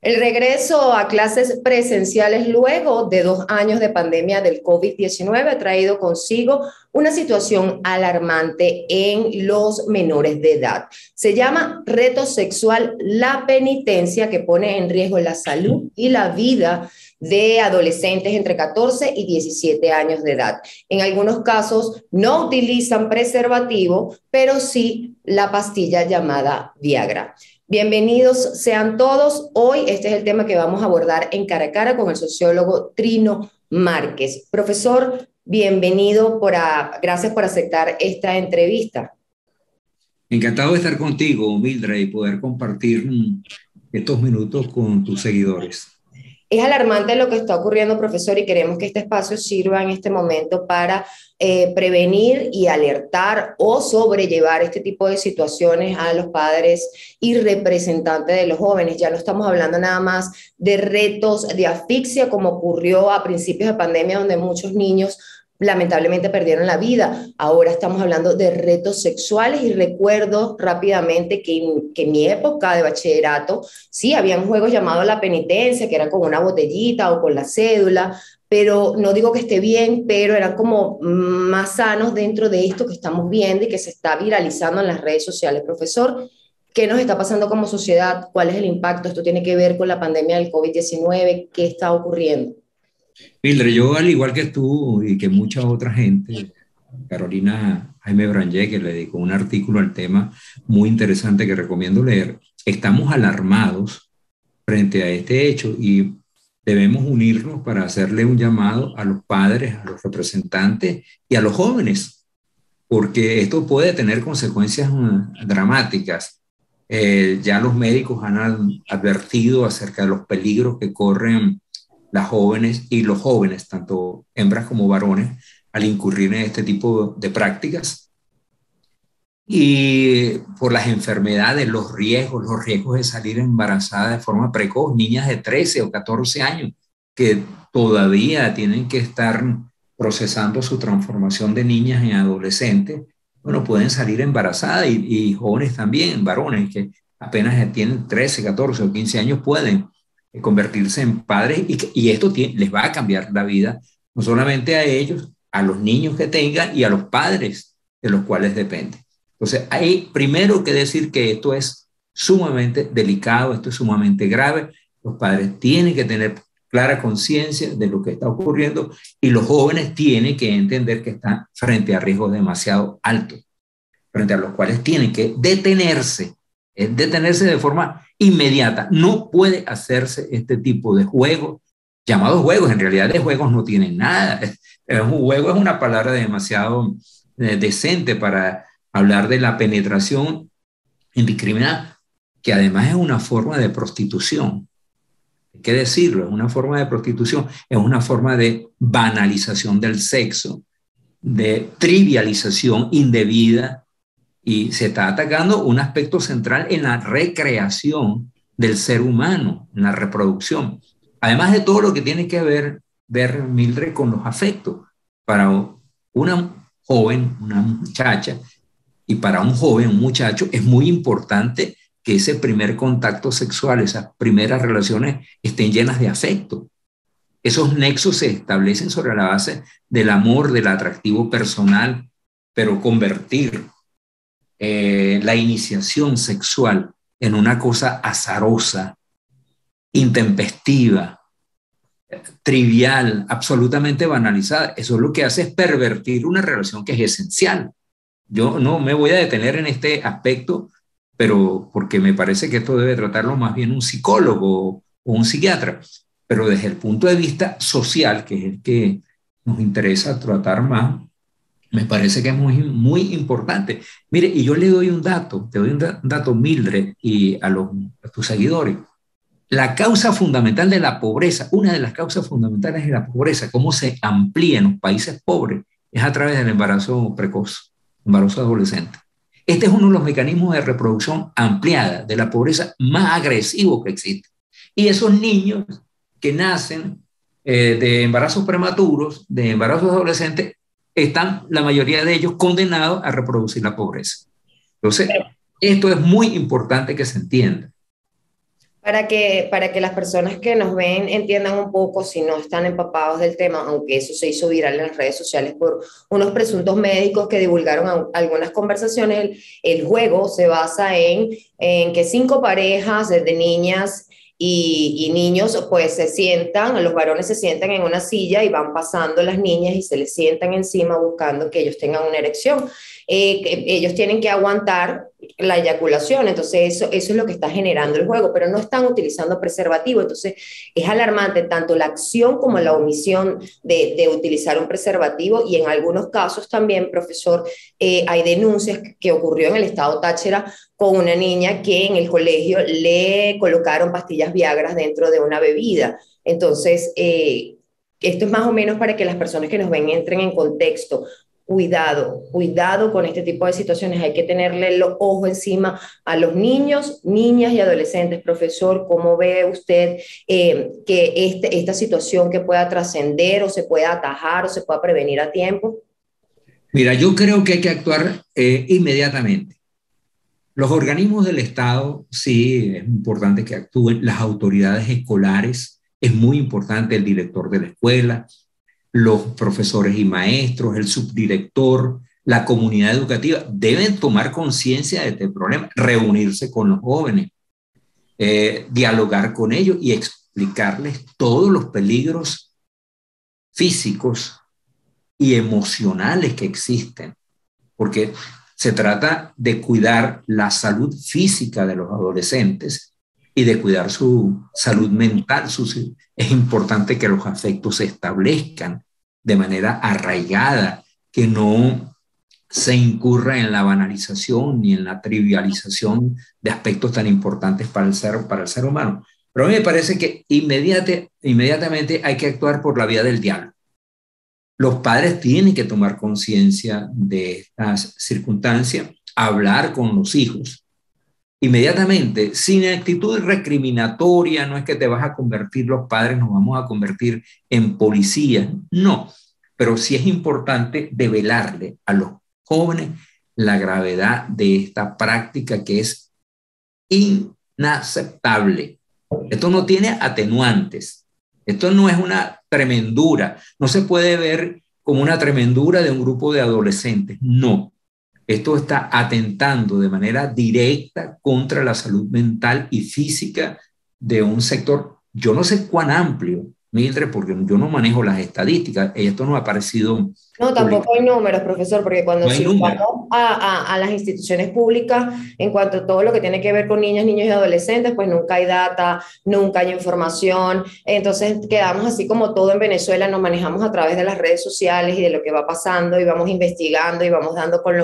El regreso a clases presenciales luego de 2 años de pandemia del COVID-19 ha traído consigo una situación alarmante en los menores de edad. Se llama reto sexual la penitencia, que pone en riesgo la salud y la vida de adolescentes entre 14 y 17 años de edad. En algunos casos no utilizan preservativo, pero sí la pastilla llamada Viagra. Bienvenidos sean todos. Hoy este es el tema que vamos a abordar en Cara a Cara con el sociólogo Trino Márquez. Profesor, bienvenido, gracias por aceptar esta entrevista. Encantado de estar contigo, Mildred, y poder compartir estos minutos con tus seguidores. Es alarmante lo que está ocurriendo, profesor, y queremos que este espacio sirva en este momento para prevenir y alertar o sobrellevar este tipo de situaciones a los padres y representantes de los jóvenes. Ya no estamos hablando nada más de retos de asfixia, como ocurrió a principios de pandemia, donde muchos niños lamentablemente perdieron la vida. Ahora estamos hablando de retos sexuales y recuerdo rápidamente que en mi época de bachillerato, sí, habían juegos llamados la penitencia, que eran con una botellita o con la cédula, pero no digo que esté bien, pero eran como más sanos dentro de esto que estamos viendo y que se está viralizando en las redes sociales. Profesor, ¿qué nos está pasando como sociedad? ¿Cuál es el impacto? ¿Esto tiene que ver con la pandemia del COVID-19? ¿Qué está ocurriendo? Mildred, yo al igual que tú y que mucha otra gente, Carolina Jaime Brangé, que le dedicó un artículo al tema muy interesante que recomiendo leer, estamos alarmados frente a este hecho y debemos unirnos para hacerle un llamado a los padres, a los representantes y a los jóvenes, porque esto puede tener consecuencias dramáticas. Ya los médicos han advertido acerca de los peligros que corren las jóvenes y los jóvenes, tanto hembras como varones, al incurrir en este tipo de prácticas. Y por las enfermedades, los riesgos de salir embarazada de forma precoz, niñas de 13 o 14 años que todavía tienen que estar procesando su transformación de niñas en adolescentes, bueno, pueden salir embarazadas y jóvenes también, varones que apenas tienen 13, 14 o 15 años pueden convertirse en padres y esto les va a cambiar la vida, no solamente a ellos, a los niños que tengan y a los padres de los cuales dependen. Entonces, hay primero que decir que esto es sumamente delicado, esto es sumamente grave. Los padres tienen que tener clara conciencia de lo que está ocurriendo y los jóvenes tienen que entender que están frente a riesgos demasiado altos, frente a los cuales tienen que detenerse de forma inmediata. No puede hacerse este tipo de juegos, llamados juegos, en realidad de juegos no tienen nada. Un juego es una palabra demasiado decente para hablar de la penetración indiscriminada, que además es una forma de prostitución. Hay que decirlo, es una forma de prostitución, es una forma de banalización del sexo, de trivialización indebida, y se está atacando un aspecto central en la recreación del ser humano, en la reproducción. Además de todo lo que tiene que ver Mildred, con los afectos. Para una joven, una muchacha, y para un joven, un muchacho, es muy importante que ese primer contacto sexual, esas primeras relaciones estén llenas de afecto. Esos nexos se establecen sobre la base del amor, del atractivo personal, pero convertir la iniciación sexual en una cosa azarosa, intempestiva, trivial, absolutamente banalizada, eso lo que hace es pervertir una relación que es esencial. Yo no me voy a detener en este aspecto, pero porque me parece que esto debe tratarlo más bien un psicólogo o un psiquiatra, pero desde el punto de vista social, que es el que nos interesa tratar más, me parece que es muy importante. Mire, y yo le doy un dato, te doy un dato, Mildred, y a tus seguidores. La causa fundamental de la pobreza, una de las causas fundamentales de la pobreza, cómo se amplía en los países pobres, es a través del embarazo precoz, embarazo adolescente. Este es uno de los mecanismos de reproducción ampliada de la pobreza más agresivo que existe. Y esos niños que nacen de embarazos prematuros, de embarazos adolescentes, están la mayoría de ellos condenados a reproducir la pobreza. Entonces, esto es muy importante que se entienda. Para que las personas que nos ven entiendan un poco, si no están empapados del tema, aunque eso se hizo viral en las redes sociales por unos presuntos médicos que divulgaron algunas conversaciones, el juego se basa en que 5 parejas de niñas y niños pues se sientan, los varones se sientan en una silla y van pasando las niñas y se les sientan encima buscando que ellos tengan una erección. Ellos tienen que aguantar la eyaculación, entonces eso es lo que está generando el juego, pero no están utilizando preservativo, entonces es alarmante tanto la acción como la omisión de utilizar un preservativo y en algunos casos también, profesor, hay denuncias que ocurrió en el estado Táchira con una niña que en el colegio le colocaron pastillas Viagra dentro de una bebida, entonces esto es más o menos para que las personas que nos ven entren en contexto. Cuidado, cuidado con este tipo de situaciones. Hay que tenerle el ojo encima a los niños, niñas y adolescentes. Profesor, ¿cómo ve usted que esta situación que pueda trascender o se pueda atajar o se pueda prevenir a tiempo? Mira, yo creo que hay que actuar inmediatamente. Los organismos del Estado, sí, es importante que actúen. Las autoridades escolares, es muy importante el director de la escuela, los profesores y maestros, el subdirector, la comunidad educativa, deben tomar conciencia de este problema, reunirse con los jóvenes, dialogar con ellos y explicarles todos los peligros físicos y emocionales que existen, porque se trata de cuidar la salud física de los adolescentes y de cuidar su salud mental. Es importante que los afectos se establezcan de manera arraigada, que no se incurra en la banalización ni en la trivialización de aspectos tan importantes para el ser humano. Pero a mí me parece que inmediatamente hay que actuar por la vía del diálogo. Los padres tienen que tomar conciencia de estas circunstancias, hablar con los hijos inmediatamente, sin actitud recriminatoria. No es que te vas a convertir, los padres nos vamos a convertir en policías, no, pero sí es importante develarle a los jóvenes la gravedad de esta práctica que es inaceptable. Esto no tiene atenuantes. Esto no es una tremendura. No se puede ver como una tremendura de un grupo de adolescentes. No. Esto está atentando de manera directa contra la salud mental y física de un sector, yo no sé cuán amplio, Mildred, porque yo no manejo las estadísticas. Esto no ha aparecido No, tampoco hay números, profesor, porque cuando no hay si números. vamos a las instituciones públicas, en cuanto a todo lo que tiene que ver con niñas, niños y adolescentes, pues nunca hay data, nunca hay información. Entonces quedamos así como todo en Venezuela, nos manejamos a través de las redes sociales y de lo que va pasando y vamos investigando y vamos dando con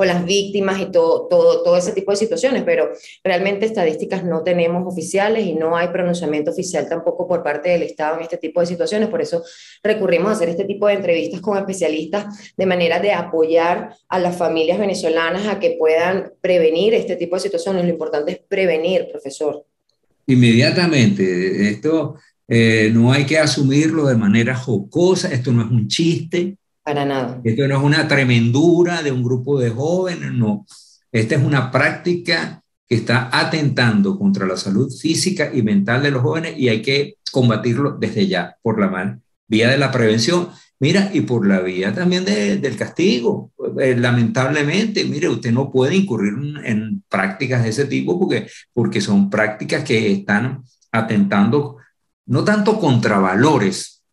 las víctimas y todo ese tipo de situaciones, pero realmente estadísticas no tenemos oficiales y no hay pronunciamiento oficial tampoco por parte del Estado en este tipo de situaciones. Por eso recurrimos a hacer este tipo de entrevistas con especialistas de manera de apoyar a las familias venezolanas a que puedan prevenir este tipo de situaciones. Lo importante es prevenir, profesor. Inmediatamente. Esto no hay que asumirlo de manera jocosa. Esto no es un chiste. Para nada. Esto no es una tremendura de un grupo de jóvenes. No. Esta es una práctica que está atentando contra la salud física y mental de los jóvenes y hay que combatirlo desde ya por la vía de la prevención. Mira, y por la vía también del castigo. Lamentablemente, mire, usted no puede incurrir en prácticas de ese tipo porque son prácticas que están atentando no tanto contra valores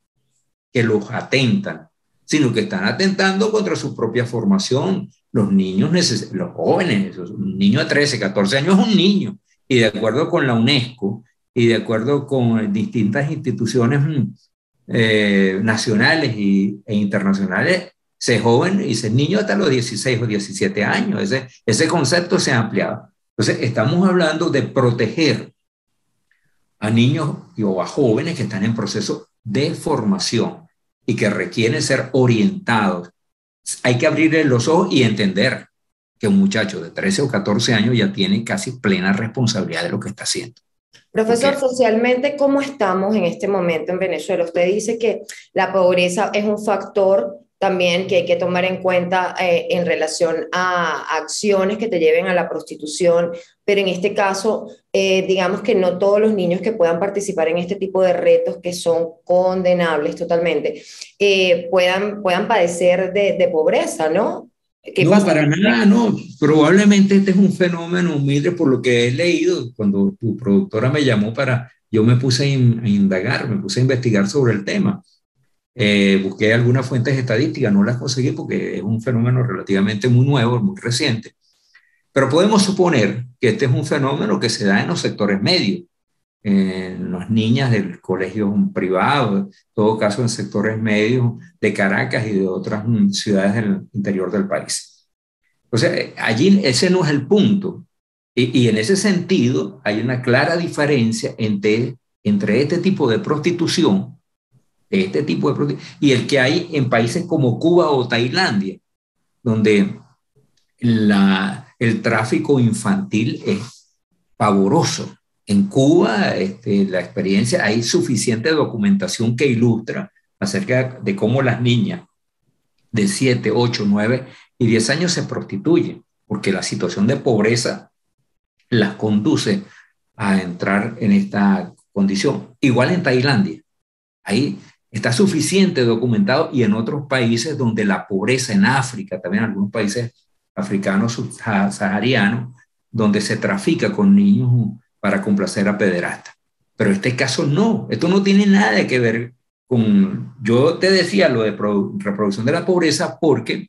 que los atentan, sino que están atentando contra su propia formación. Los niños, los jóvenes, un niño de 13, 14 años es un niño, y de acuerdo con la UNESCO y de acuerdo con distintas instituciones nacionales e internacionales, ser joven y ser niño hasta los 16 o 17 años. Ese concepto se ha ampliado. Entonces, estamos hablando de proteger a niños o a jóvenes que están en proceso de formación y que requieren ser orientados. Hay que abrirle los ojos y entender que un muchacho de 13 o 14 años ya tiene casi plena responsabilidad de lo que está haciendo. Profesor, Okay. socialmente, ¿cómo estamos en este momento en Venezuela? Usted dice que la pobreza es un factor también que hay que tomar en cuenta en relación a acciones que te lleven a la prostitución, pero en este caso, digamos que no todos los niños que puedan participar en este tipo de retos que son condenables totalmente, puedan padecer de pobreza, ¿no? ¿Qué No, pasa? para nada, no. Probablemente este es un fenómeno, Mildred, por lo que he leído. Cuando tu productora me llamó yo me puse a indagar, me puse a investigar sobre el tema. Busqué algunas fuentes estadísticas, no las conseguí porque es un fenómeno relativamente muy nuevo, muy reciente. Pero podemos suponer que este es un fenómeno que se da en los sectores medios, en las niñas del colegio privado, en todo caso en sectores medios de Caracas y de otras ciudades del interior del país. Entonces, allí ese no es el punto. Y en ese sentido hay una clara diferencia entre este tipo de prostitución, y el que hay en países como Cuba o Tailandia, donde el tráfico infantil es pavoroso. En Cuba, la experiencia, hay suficiente documentación que ilustra acerca de cómo las niñas de 7, 8, 9 y 10 años se prostituyen, porque la situación de pobreza las conduce a entrar en esta condición. Igual en Tailandia, ahí está suficiente documentado, y en otros países donde la pobreza, en África, también en algunos países africanos subsaharianos, donde se trafica con niños para complacer a pederastas. Pero este caso no, esto no tiene nada que ver con, yo te decía lo de reproducción de la pobreza, porque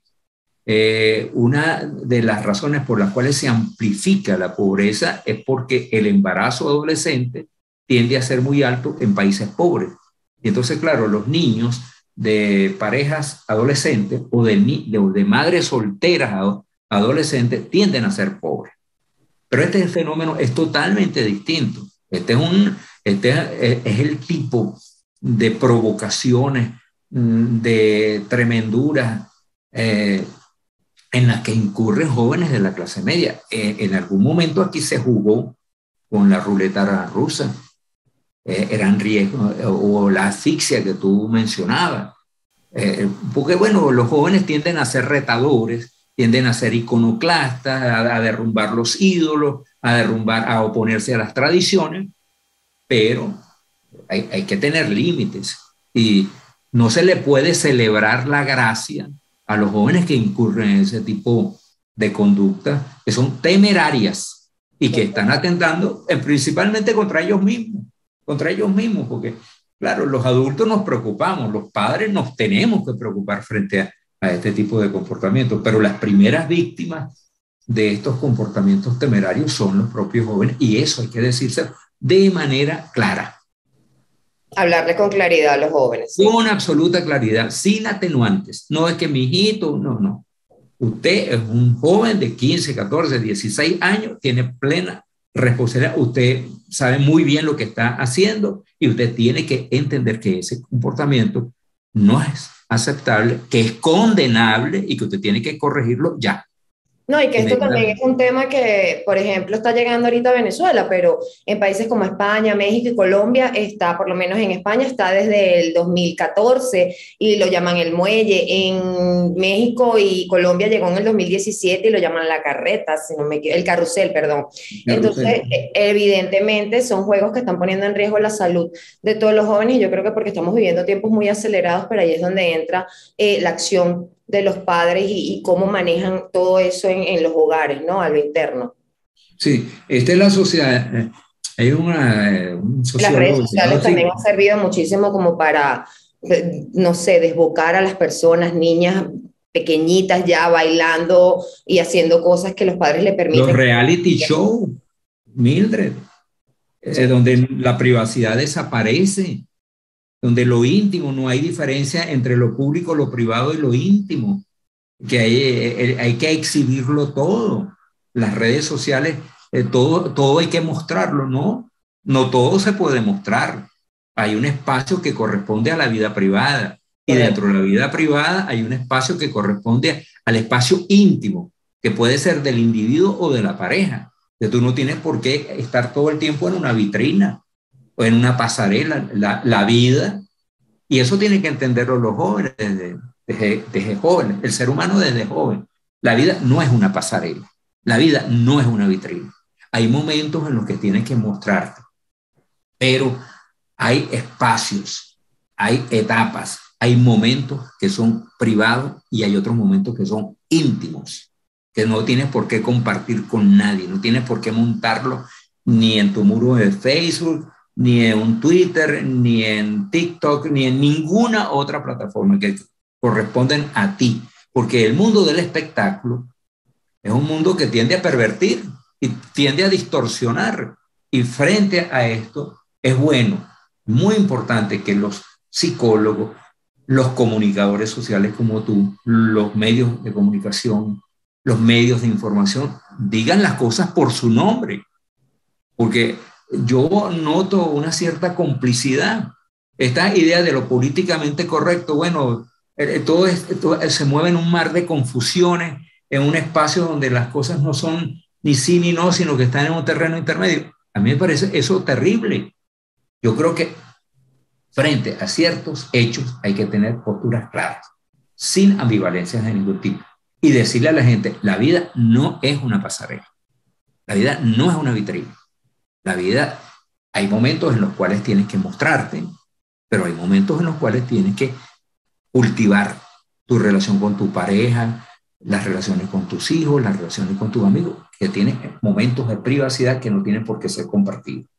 una de las razones por las cuales se amplifica la pobreza es porque el embarazo adolescente tiende a ser muy alto en países pobres. Y entonces, claro, los niños de parejas adolescentes o de madres solteras adolescentes tienden a ser pobres. Pero este fenómeno es totalmente distinto. Es el tipo de provocaciones, de tremenduras en las que incurren jóvenes de la clase media. En algún momento aquí se jugó con la ruleta rusa, eran riesgos, o la asfixia que tú mencionabas. Porque, bueno, los jóvenes tienden a ser retadores, tienden a ser iconoclastas, a derrumbar los ídolos, a oponerse a las tradiciones, pero hay que tener límites. Y no se le puede celebrar la gracia a los jóvenes que incurren en ese tipo de conductas que son temerarias y que están atentando principalmente contra ellos mismos, porque claro, los adultos nos preocupamos, los padres nos tenemos que preocupar frente a este tipo de comportamientos, pero las primeras víctimas de estos comportamientos temerarios son los propios jóvenes, y eso hay que decirse de manera clara. Hablarle con claridad a los jóvenes. ¿Sí? Con absoluta claridad, sin atenuantes. No es que mi hijito, no, no. Usted es un joven de 15, 14, 16 años, tiene plena responsabilidad. Usted sabe muy bien lo que está haciendo y usted tiene que entender que ese comportamiento no es aceptable, que es condenable y que usted tiene que corregirlo ya. No, y que esto también es un tema que, por ejemplo, está llegando ahorita a Venezuela, pero en países como España, México y Colombia está, por lo menos en España, está desde el 2014 y lo llaman el muelle. En México y Colombia llegó en el 2017 y lo llaman la carreta, si no me equivoco, el carrusel, perdón. Entonces, evidentemente son juegos que están poniendo en riesgo la salud de todos los jóvenes, y yo creo que porque estamos viviendo tiempos muy acelerados, pero ahí es donde entra la acción de los padres y cómo manejan todo eso en los hogares, ¿no? A lo interno. Sí, esta es la sociedad. Hay un sociólogo. Las redes sociales también han servido muchísimo como para, no sé, desbocar a las personas, niñas pequeñitas ya bailando y haciendo cosas que los padres le permiten. Los reality show, Mildred, donde la privacidad desaparece, donde lo íntimo, no hay diferencia entre lo público, lo privado y lo íntimo, que hay que exhibirlo todo. Las redes sociales, todo hay que mostrarlo, ¿no? No todo se puede mostrar. Hay un espacio que corresponde a la vida privada, y dentro de la vida privada hay un espacio que corresponde al espacio íntimo, que puede ser del individuo o de la pareja. Que tú no tienes por qué estar todo el tiempo en una vitrina o en una pasarela, la vida. Y eso tienen que entenderlo los jóvenes desde joven, el ser humano desde joven. La vida no es una pasarela, la vida no es una vitrina. Hay momentos en los que tienes que mostrarte, pero hay espacios, hay etapas, hay momentos que son privados y hay otros momentos que son íntimos, que no tienes por qué compartir con nadie, no tienes por qué montarlo ni en tu muro de Facebook, ni en un Twitter, ni en TikTok, ni en ninguna otra plataforma que corresponden a ti, porque el mundo del espectáculo es un mundo que tiende a pervertir y tiende a distorsionar, y frente a esto es bueno, muy importante que los psicólogos, los comunicadores sociales como tú, los medios de comunicación, los medios de información, digan las cosas por su nombre, porque yo noto una cierta complicidad. Esta idea de lo políticamente correcto, bueno, todo se mueve en un mar de confusiones, en un espacio donde las cosas no son ni sí ni no, sino que están en un terreno intermedio. A mí me parece eso terrible. Yo creo que frente a ciertos hechos hay que tener posturas claras, sin ambivalencias de ningún tipo. Y decirle a la gente, la vida no es una pasarela, la vida no es una vitrina. La vida, hay momentos en los cuales tienes que mostrarte, pero hay momentos en los cuales tienes que cultivar tu relación con tu pareja, las relaciones con tus hijos, las relaciones con tus amigos, que tienen momentos de privacidad que no tienen por qué ser compartidos.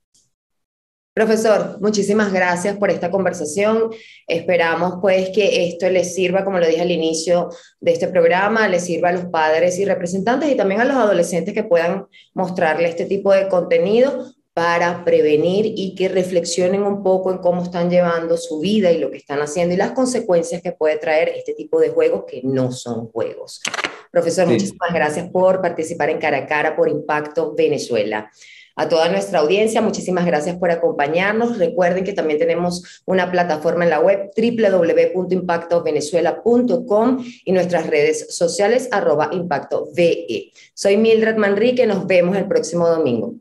Profesor, muchísimas gracias por esta conversación. Esperamos pues que esto les sirva, como lo dije al inicio de este programa, les sirva a los padres y representantes y también a los adolescentes que puedan mostrarle este tipo de contenido para prevenir y que reflexionen un poco en cómo están llevando su vida y lo que están haciendo y las consecuencias que puede traer este tipo de juegos que no son juegos. Profesor, Sí. muchísimas gracias por participar en Cara a Cara por Impacto Venezuela. A toda nuestra audiencia, muchísimas gracias por acompañarnos. Recuerden que también tenemos una plataforma en la web www.impactovenezuela.com y nuestras redes sociales @impactove. Soy Mildred Manrique, nos vemos el próximo domingo.